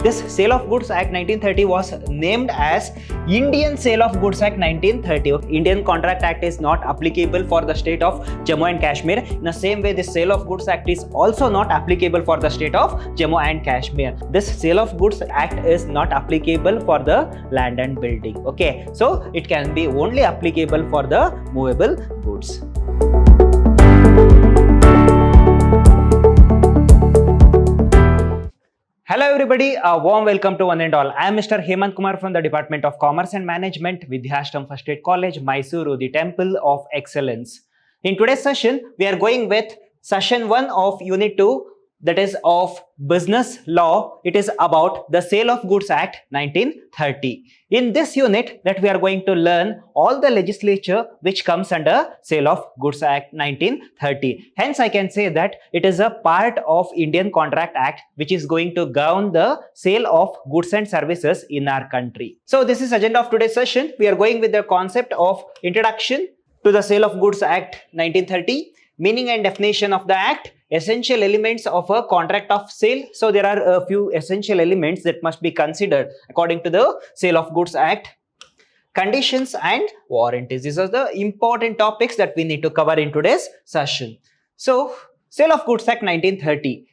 this Sale of Goods Act 1930 was named as Indian Sale of Goods Act 1930. Indian Contract Act is not applicable for the state of Jammu and Kashmir. In the same way, this Sale of Goods Act is also not applicable for the state of Jammu and Kashmir. This Sale of Goods Act is not applicable for the land and building. Okay, so it can be only applicable for the movable goods. Hello everybody, a warm welcome to one and all. I am Mr. Hemant Kumar from the Department of Commerce and Management, Vidhyaashram First Aid College, MYSURU, the Temple of Excellence. In today's session, we are going with session 1 of Unit 2, that is of Business Law. It is about the Sale of Goods Act 1930. In this unit that we are going to learn all the legislature which comes under Sale of Goods Act 1930. Hence, I can say that it is a part of Indian Contract Act which is going to govern the sale of goods and services in our country. So this is agenda of today's session. We are going with the concept of introduction to the Sale of Goods Act 1930, meaning and definition of the act, essential elements of a contract of sale. So there are a few essential elements that must be considered according to the Sale of Goods Act. Conditions and warranties. These are the important topics that we need to cover in today's session. So Sale of Goods Act 1930.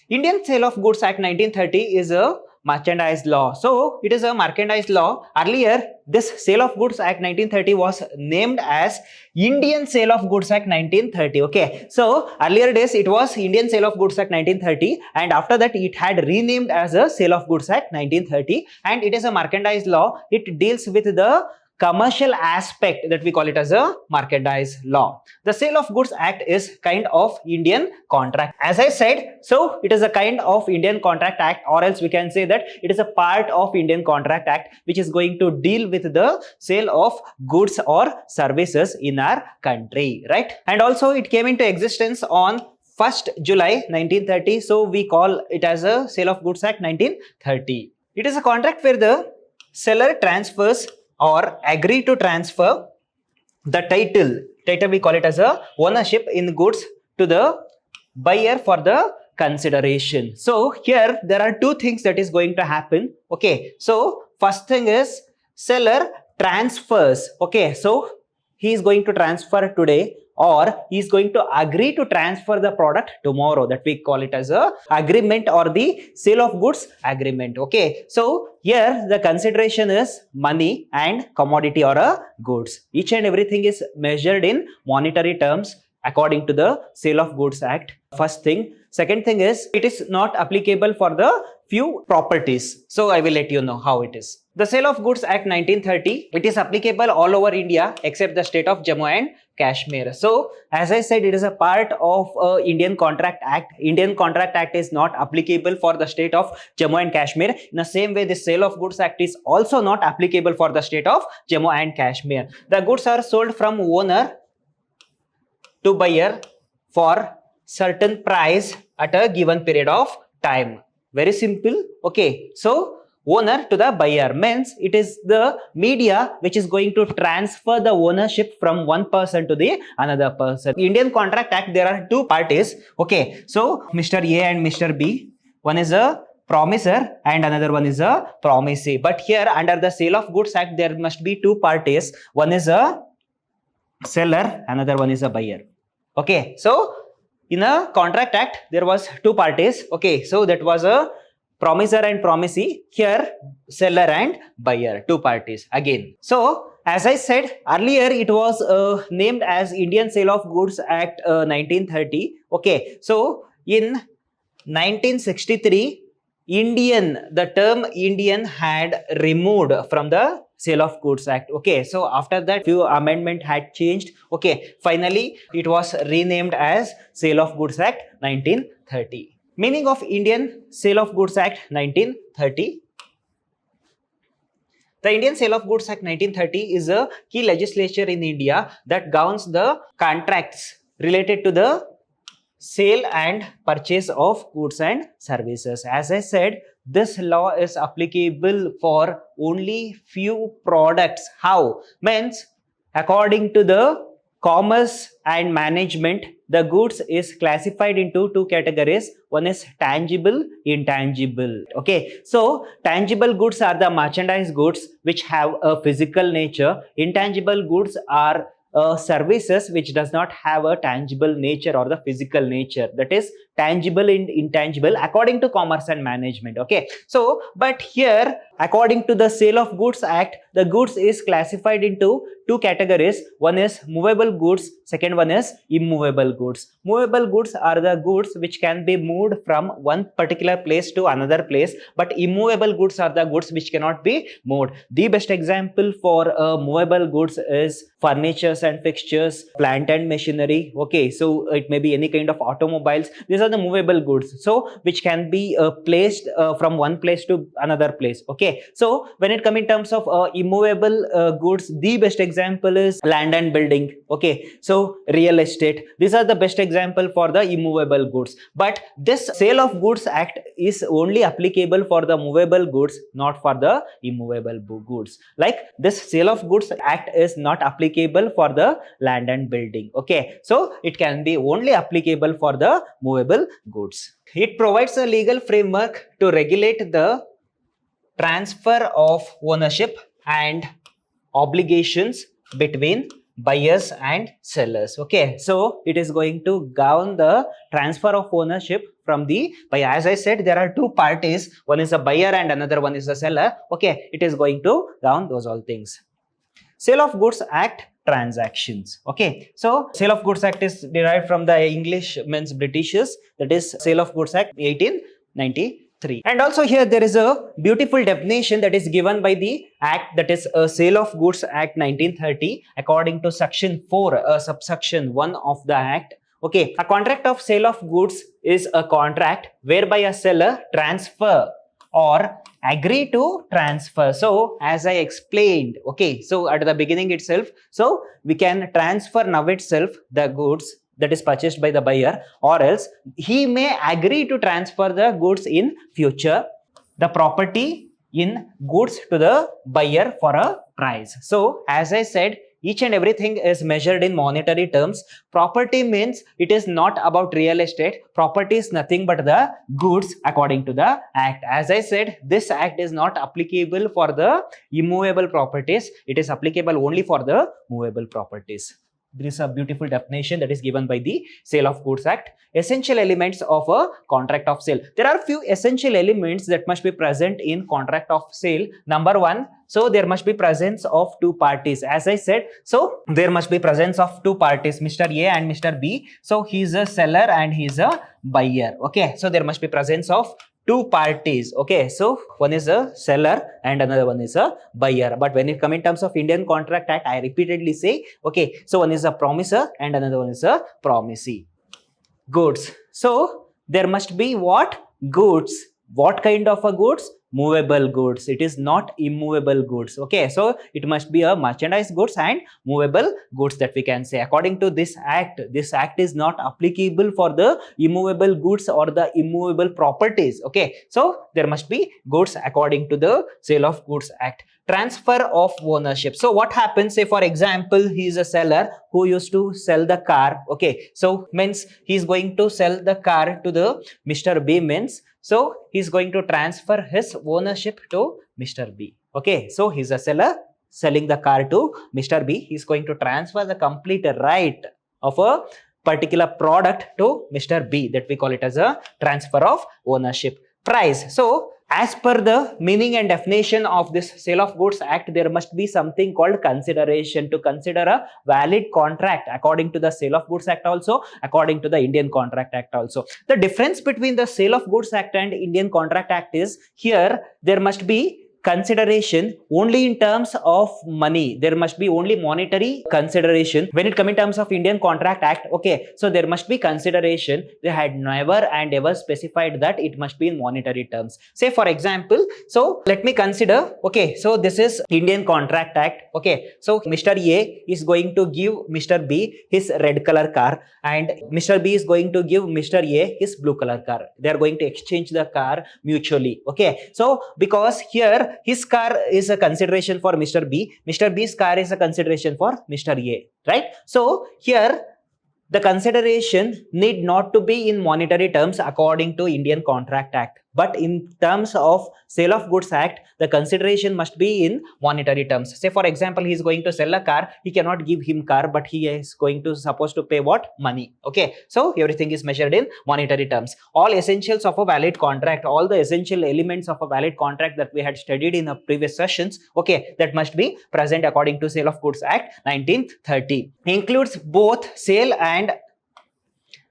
Indian Sale of Goods Act 1930 is a merchandise law. So it is a merchandise law. Earlier, this Sale of Goods Act 1930 was named as Indian Sale of Goods Act 1930. Okay, so earlier days it was Indian Sale of Goods Act 1930, and after that it had renamed as a Sale of Goods Act 1930, and it is a merchandise law. It deals with the commercial aspect, that we call it as a merchandise law. The Sale of Goods Act is kind of Indian contract. As I said, so it is a kind of Indian Contract Act, or else we can say that it is a part of Indian Contract Act which is going to deal with the sale of goods or services in our country, right? And also it came into existence on 1st July 1930. So we call it as a Sale of Goods Act 1930. It is a contract where the seller transfers or agree to transfer the title we call it as a ownership in goods to the buyer for the consideration. So here there are two things that is going to happen. Okay, so first thing is seller transfers. Okay, so he is going to transfer today, or he is going to agree to transfer the product tomorrow, that we call it as a agreement or the sale of goods agreement. Okay, so here the consideration is money and commodity or a goods. Each and everything is measured in monetary terms according to the Sale of Goods Act. First thing. Second thing is it is not applicable for the few properties. So I will let you know how it is. The Sale of Goods Act 1930, it is applicable all over India except the state of Jammu and Kashmir. So as I said, it is a part of Indian Contract Act. Indian Contract Act is not applicable for the state of Jammu and Kashmir. In the same way, the Sale of Goods Act is also not applicable for the state of Jammu and Kashmir. The goods are sold from owner to buyer for certain price at a given period of time. Very simple. Okay, so owner to the buyer means it is the media which is going to transfer the ownership from one person to the another person. Indian Contract Act, there are two parties. Okay, so Mr. A and Mr. B, one is a promiser and another one is a promisee. But here under the Sale of Goods Act, there must be two parties. One is a seller, another one is a buyer. Okay, so in a Contract Act, there was two parties. Okay, so that was a promiser and promisee. Here, seller and buyer, two parties again. So, as I said earlier, it was named as Indian Sale of Goods Act 1930. Okay, so in 1963, the term Indian had removed from the Sale of Goods Act. Okay, so after that few amendment had changed. Okay, finally it was renamed as Sale of Goods Act 1930. Meaning of Indian Sale of Goods Act 1930. The Indian Sale of Goods Act 1930 is a key legislature in India that governs the contracts related to the sale and purchase of goods and services. As I said, this law is applicable for only few products. How? Means according to the Commerce and Management the goods is classified into two categories. One is tangible, intangible. Okay, so tangible goods are the merchandise goods which have a physical nature. Intangible goods are services which does not have a tangible nature or the physical nature. That is tangible and intangible according to Commerce and Management. Okay, so but here according to the Sale of Goods Act, the goods is classified into two categories. One is movable goods, second one is immovable goods. Movable goods are the goods which can be moved from one particular place to another place, but immovable goods are the goods which cannot be moved. The best example for movable goods is furnitures and fixtures, plant and machinery. Okay, so it may be any kind of automobiles. These are the movable goods, so which can be placed from one place to another place. Okay, so when it comes in terms of immovable goods, the best example is land and building. Okay, so real estate. These are the best example for the immovable goods. But this Sale of Goods Act is only applicable for the movable goods, not for the immovable goods. Like this Sale of Goods Act is not applicable for the land and building. Okay, so it can be only applicable for the movable goods. It provides a legal framework to regulate the transfer of ownership and obligations between buyers and sellers. Okay, so it is going to govern the transfer of ownership from the buyer. As I said, there are two parties, one is a buyer and another one is a seller. Okay, it is going to govern those all things. Sale of Goods Act transactions. Okay, so Sale of Goods Act is derived from the English means Britishers, that is Sale of Goods Act 1893. And also here there is a beautiful definition that is given by the Act, that is Sale of Goods Act 1930, according to section 4, subsection 1 of the Act. Okay, a contract of sale of goods is a contract whereby a seller transfer or agree to transfer. So as I explained, okay, so at the beginning itself, so we can transfer now itself the goods that is purchased by the buyer, or else he may agree to transfer the goods in future, the property in goods to the buyer for a price. So as I said, each and everything is measured in monetary terms. Property means it is not about real estate. Property is nothing but the goods according to the Act. As I said, this Act is not applicable for the immovable properties. It is applicable only for the movable properties. There is a beautiful definition that is given by the Sale of Goods Act. Essential elements of a contract of sale. There are few essential elements that must be present in contract of sale. Number one, so there must be presence of two parties. As I said, so there must be presence of two parties, Mr. A and Mr. B. So he is a seller and he is a buyer. Okay, so there must be presence of two parties. Okay, so one is a seller and another one is a buyer. But when it comes in terms of Indian Contract Act, I repeatedly say, okay, so one is a promisor and another one is a promisee. Goods. So there must be what? Goods. What kind of a goods? Movable goods. It is not immovable goods. Okay, so it must be a merchandise goods and movable goods that we can say. According to this Act is not applicable for the immovable goods or the immovable properties. Okay, so there must be goods according to the Sale of Goods Act. Transfer of ownership. So what happens, say for example, he is a seller who used to sell the car. Okay, so means he is going to sell the car to the Mr. B, means so he is going to transfer his ownership to Mr. B. Okay, so he is a seller selling the car to Mr. B. He is going to transfer the complete right of a particular product to Mr. B. That we call it as a transfer of ownership. Price. So as per the meaning and definition of this Sale of Goods Act, there must be something called consideration to consider a valid contract according to the Sale of Goods Act also, according to the Indian Contract Act also. The difference between the Sale of Goods Act and Indian Contract Act is, here there must be consideration only in terms of money. There must be only monetary consideration. When it comes in terms of Indian Contract Act, okay, so there must be consideration. They had never and ever specified that it must be in monetary terms. Say for example, so let me consider, okay, so this is Indian Contract Act. Okay, so Mr. A is going to give Mr. B his red color car and Mr. B is going to give Mr. A his blue color car. They are going to exchange the car mutually. Okay, so because here his car is a consideration for Mr. B, Mr. B's car is a consideration for Mr. A, right? So here the consideration need not to be in monetary terms according to Indian Contract Act, but in terms of Sale of Goods Act, the consideration must be in monetary terms. Say for example, he is going to sell a car, he cannot give him car, but he is going to supposed to pay what? Money. Okay, so everything is measured in monetary terms. All essentials of a valid contract, all the essential elements of a valid contract that we had studied in the previous sessions, okay, that must be present according to Sale of Goods Act 1930. Includes both sale and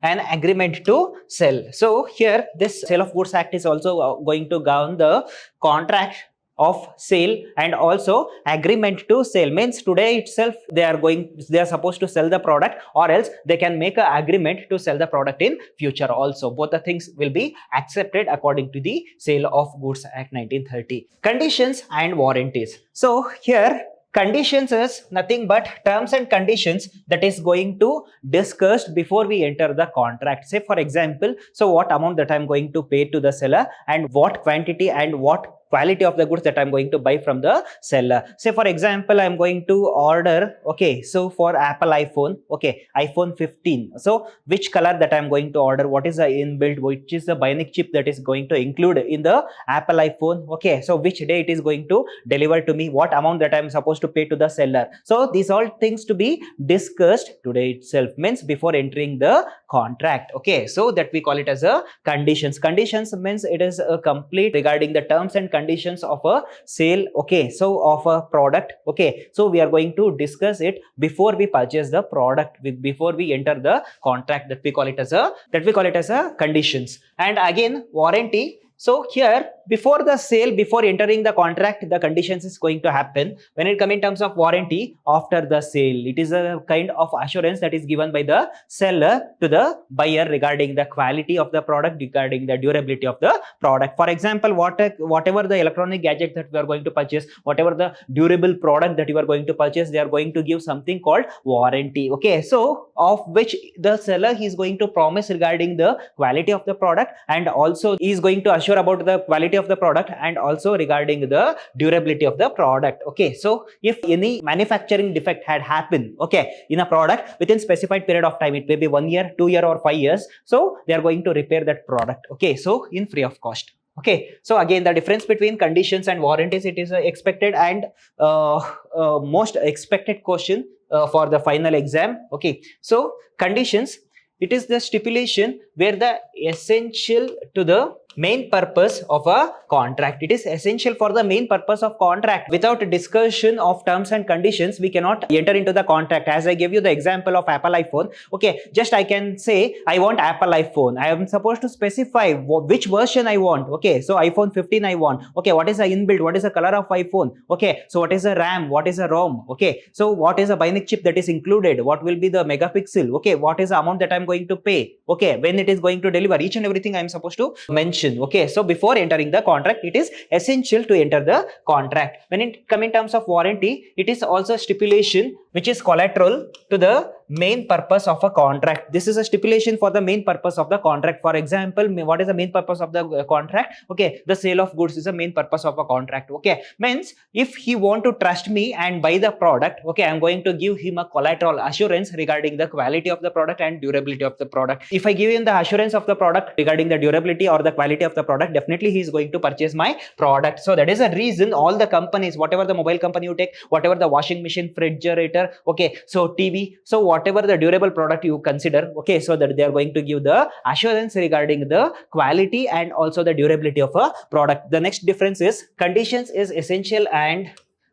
an agreement to sell. So here this Sale of Goods Act is also going to govern the contract of sale and also agreement to sell. Means today itself they are supposed to sell the product, or else they can make an agreement to sell the product in future also. Both the things will be accepted according to the Sale of Goods Act 1930. Conditions and warranties. So here conditions is nothing but terms and conditions that is going to discussed before we enter the contract. Say for example, so what amount that I'm going to pay to the seller, and what quantity and what quality of the goods that I'm going to buy from the seller. Say for example, I'm going to order, okay, so for Apple iPhone, okay, iPhone 15. So which color that I'm going to order, what is the inbuilt, which is the bionic chip that is going to include in the Apple iPhone, okay, so which day it is going to deliver to me, what amount that I'm supposed to pay to the seller. So these all things to be discussed today itself, means before entering the contract. Okay, so that we call it as a conditions. Conditions means it is a complete regarding the terms and conditions of a sale, okay, so of a product. Okay, so we are going to discuss it before we purchase the product, before we enter the contract, that we call it as a conditions. And again, warranty. So here, before the sale, before entering the contract, the conditions is going to happen. When it comes in terms of warranty, after the sale, it is a kind of assurance that is given by the seller to the buyer regarding the quality of the product, regarding the durability of the product. For example, whatever the electronic gadget that we are going to purchase, whatever the durable product that you are going to purchase, they are going to give something called warranty. Okay, so of which the seller he is going to promise regarding the quality of the product, and also he is going to assure about the quality of the product, and also regarding the durability of the product. Okay, so if any manufacturing defect had happened, okay, in a product within specified period of time, it may be 1 year, 2 year or 5 years, so they are going to repair that product. Okay, so in free of cost. Okay, so again the difference between conditions and warranties, it is expected and most expected question for the final exam. Okay, so conditions, it is the stipulation where the essential to the main purpose of a contract. It is essential for the main purpose of contract. Without a discussion of terms and conditions, we cannot enter into the contract. As I gave you the example of Apple iPhone, okay, just I can say I want Apple iPhone. I am supposed to specify which version I want. Okay, so iPhone 15 I want. Okay, what is the inbuilt, what is the color of iPhone? Okay, so what is the RAM, what is the ROM? Okay, so what is the bionic chip that is included? What will be the megapixel? Okay, what is the amount that I'm going to pay? Okay, when it is going to deliver, each and everything I am supposed to mention. Okay, so before entering the contract, it is essential to enter the contract. When it comes in terms of warranty, it is also stipulation which is collateral to the main purpose of a contract. This is a stipulation for the main purpose of the contract. For example, what is the main purpose of the contract? Okay, the sale of goods is the main purpose of a contract. Okay, means if he want to trust me and buy the product, okay, I'm going to give him a collateral assurance regarding the quality of the product and durability of the product. If I give him the assurance of the product regarding the durability or the quality of the product, definitely he is going to purchase my product. So that is a reason all the companies, whatever the mobile company you take, whatever the washing machine, refrigerator, okay, so TV, so whatever the durable product you consider, okay, so that they are going to give the assurance regarding the quality and also the durability of a product. The next difference is conditions is essential and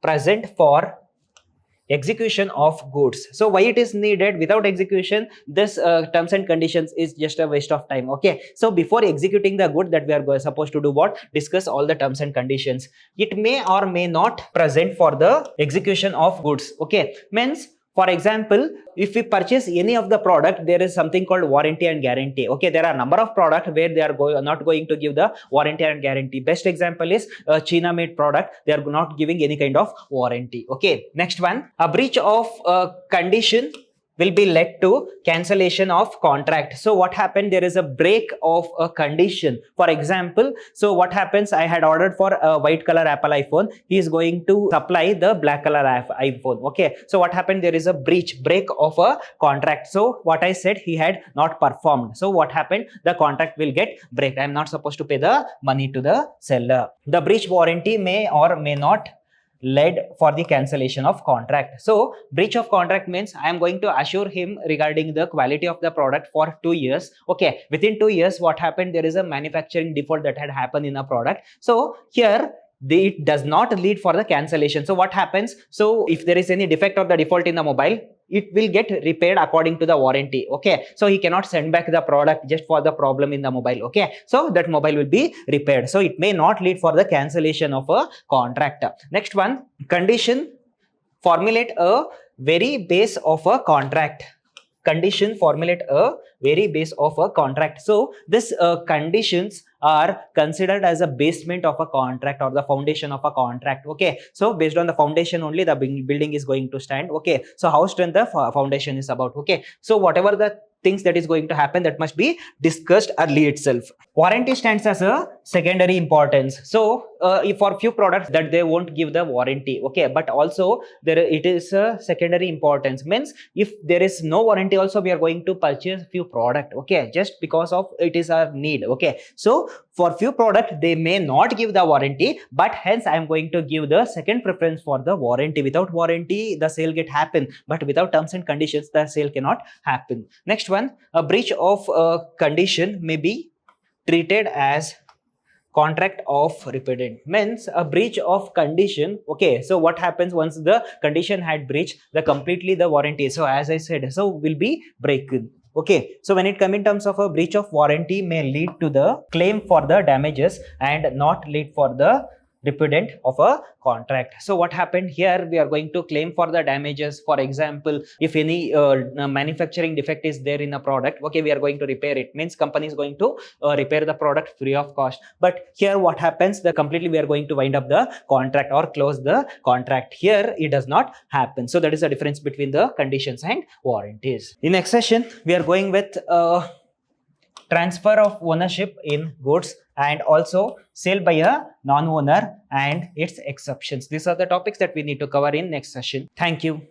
present for execution of goods. So why it is needed? Without execution, this terms and conditions is just a waste of time. Okay, so before executing the good, that we are supposed to do what? Discuss all the terms and conditions. It may or may not present for the execution of goods. Okay, means for example, if we purchase any of the product, there is something called warranty and guarantee. Okay, there are a number of products where they are not going to give the warranty and guarantee. Best example is a China made product. They are not giving any kind of warranty. Okay, next one, a breach of condition will be led to cancellation of contract. So what happened? There is a break of a condition. For example, so what happens? I had ordered for a white color Apple iPhone. He is going to supply the black color iPhone. Okay. So what happened? There is a break of a contract. So what I said, he had not performed. So what happened? The contract will get break. I am not supposed to pay the money to the seller. The breach warranty may or may not led for the cancellation of contract. So breach of contract means I am going to assure him regarding the quality of the product for 2 years. Okay, within 2 years, what happened? There is a manufacturing default that had happened in a product. So here it does not lead for the cancellation. So what happens? So if there is any defect or the default in the mobile, it will get repaired according to the warranty. Okay, so he cannot send back the product just for the problem in the mobile. Okay, so that mobile will be repaired. So it may not lead for the cancellation of a contract. Next one, condition formulate a very base of a contract. Condition formulate a very base of a contract. So this conditions are considered as a basement of a contract or the foundation of a contract. Okay, so based on the foundation only the building is going to stand. Okay, so how strong the foundation is about. Okay, so whatever the things that is going to happen, that must be discussed early itself. Warranty stands as a secondary importance. So if for few products that they won't give the warranty. Okay, but also there it is a secondary importance, means if there is no warranty also we are going to purchase few product. Okay, just because of it is our need. Okay, so for few product they may not give the warranty, but hence I am going to give the second preference for the warranty. Without warranty the sale get happen, but without terms and conditions the sale cannot happen. Next one, a breach of a condition may be treated as contract of repeated, means a breach of condition. Okay, so what happens once the condition had breached the completely the warranty, so as I said, so will be broken. Okay, so when it come in terms of a breach of warranty may lead to the claim for the damages and not lead for the repudent of a contract. So what happened here? We are going to claim for the damages. For example, if any manufacturing defect is there in a product, okay, we are going to repair it, means company is going to repair the product free of cost. But here what happens? The completely we are going to wind up the contract or close the contract. Here it does not happen. So that is the difference between the conditions and warranties. In next session we are going with transfer of ownership in goods and also sale by a non-owner and its exceptions. These are the topics that we need to cover in next session. Thank you.